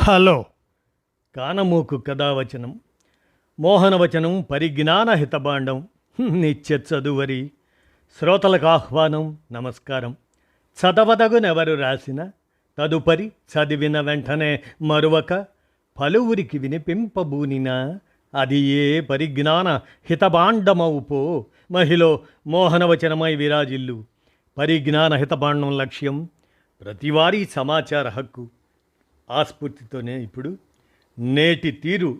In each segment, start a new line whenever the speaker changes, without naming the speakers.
Hello. కానమోకు కథావచనం మోహనవచనం పరిజ్ఞాన హితబాండం నిత్య చదువరి శ్రోతలకు ఆహ్వానం నమస్కారం. చదవదగునెవరు రాసిన తదుపరి చదివిన వెంటనే మరువక పలువురికి వినిపింపబూనిన అది ఏ పరిజ్ఞాన హితబాండమవుపో మహిళ మోహనవచనమై విరాజిల్లు. పరిజ్ఞాన హితబాండం లక్ష్యం ప్రతివారీ సమాచార హక్కు. ఆ స్ఫూర్తితోనే ఇప్పుడు నేటి తీరు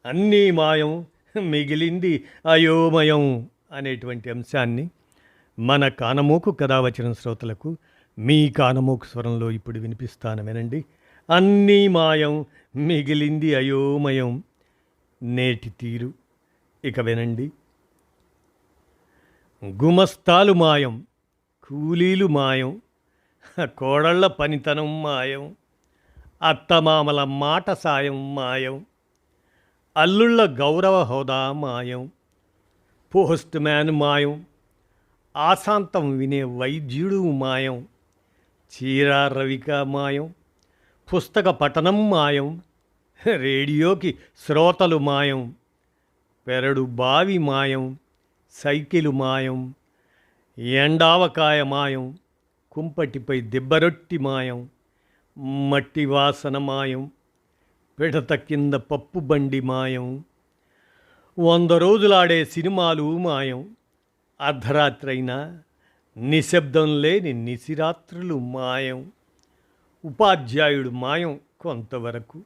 అన్నీ మాయం మిగిలింది అయోమయం అనేటువంటి అంశాన్ని మన కానమోకు కథావచన శ్రోతలకు మీ కానమోకు స్వరంలో ఇప్పుడు వినిపిస్తాను, వినండి. అన్నీ మాయం మిగిలింది అయోమయం నేటి తీరు. ఇక వినండి. గుమస్తాలు మాయం, కూలీలు మాయం, కోడళ్ల పనితనం మాయం, అత్తమామల మాట సాయం మాయం, అల్లుళ్ళ గౌరవ హోదా మాయం, పోస్ట్ మ్యాన్ మాయం, ఆశాంతం వినే వైద్యుడు మాయం, చీరా రవిక మాయం, పుస్తక పఠనం మాయం, రేడియోకి శ్రోతలు మాయం, పెరడు బావి మాయం, సైకిలు మాయం, ఎండావకాయ మాయం, కుంపటిపై దిబ్బరొట్టి మాయం, మట్టి వాసన మాయం, పిడత కింద పప్పు బండి మాయం, 100 రోజులాడే సినిమాలు మాయం, అర్ధరాత్రైనా నిశ్శబ్దం లేని నిశిరాత్రులు మాయం, ఉపాధ్యాయుడు మాయం కొంతవరకు,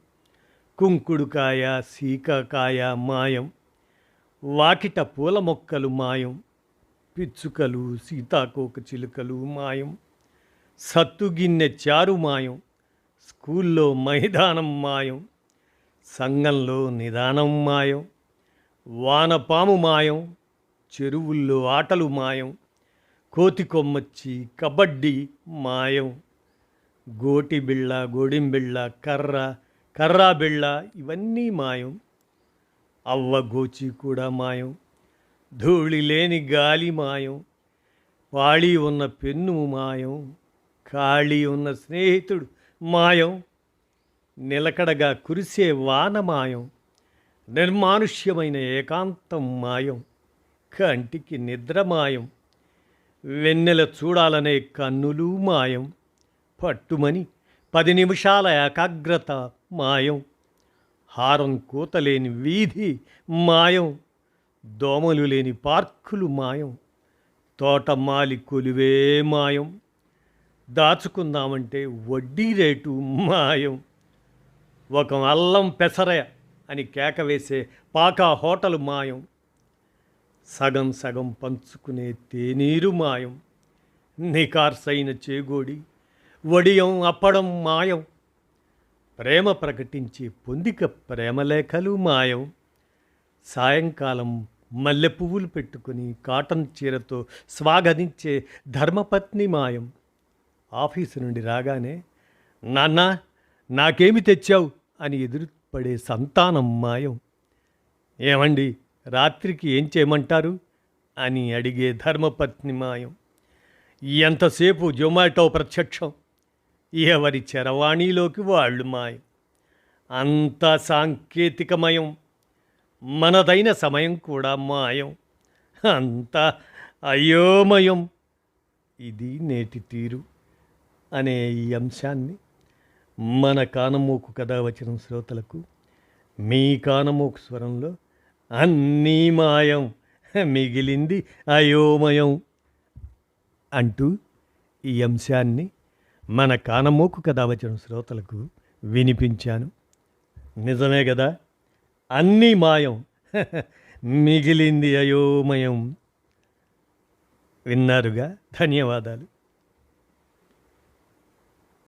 కుంకుడుకాయ సీకాకాయ మాయం, వాకిట పూల మొక్కలు మాయం, పిచ్చుకలు సీతాకోక చిలుకలు మాయం, సత్తుగిన్నె చారు మాయం, స్కూల్లో మైదానం మాయం, సంఘంలో నిదానం మాయం, వానపాము మాయం, చెరువుల్లో ఆటలు మాయం, కోతి కొమ్మచ్చి కబడ్డీ మాయం, గోటి బిళ్ళ గోడింబిళ్ళ కర్రా బిళ్ళ ఇవన్నీ మాయం, అవ్వగోచి కూడా మాయం, ధూళి లేని గాలి మాయం, పాళీ ఉన్న పెన్ను మాయం, ఖాళీ ఉన్న స్నేహితుడు మాయం, నిలకడగా కురిసే వాన మాయం, నిర్మానుష్యమైన ఏకాంతం మాయం, కంటికి నిద్ర మాయం, వెన్నెల చూడాలనే కన్నులు మాయం, పట్టుమని 10 నిమిషాల ఏకాగ్రత మాయం, హారం కూతలేని వీధి మాయం, దోమలు లేని పార్కులు మాయం, తోటమాలి కొలువే మాయం, దాచుకుందామంటే వడ్డీ రేటు మాయం, ఒక అల్లం పెసర అని కేక వేసే పాకా హోటలు మాయం, సగం సగం పంచుకునే తేనీరు మాయం, నికార్సైన చేగోడి వడియం అప్పడం మాయం, ప్రేమ ప్రకటించే పొందిక ప్రేమలేఖలు మాయం, సాయంకాలం మల్లె పువ్వులు పెట్టుకుని కాటన్ చీరతో స్వాగతించే ధర్మపత్ని మాయం, ఆఫీసు నుండి రాగానే నాన్న నాకేమి తెచ్చావు అని ఎదురుపడే సంతానం మాయం, ఏమండి రాత్రికి ఏం చేయమంటారు అని అడిగే ధర్మపత్ని మాయం, ఎంతసేపు జొమాటో ప్రత్యక్షం, ఎవరి చరవాణిలోకి వాళ్ళు మాయం, అంతా సాంకేతికమయం, మనదైన సమయం కూడా మాయం, అంతా అయోమయం. ఇది నేటి తీరు అనే ఈ అంశాన్ని మన కానమోకు కథావచనం శ్రోతలకు మీ కానమోకు స్వరంలో అన్నీ మాయం మిగిలింది అయోమయం అంటూ ఈ అంశాన్ని మన కానమోకు కథావచనం శ్రోతలకు వినిపించాను. నిజమే కదా, అన్నీ మాయం మిగిలింది అయోమయం. విన్నారుగా, ధన్యవాదాలు.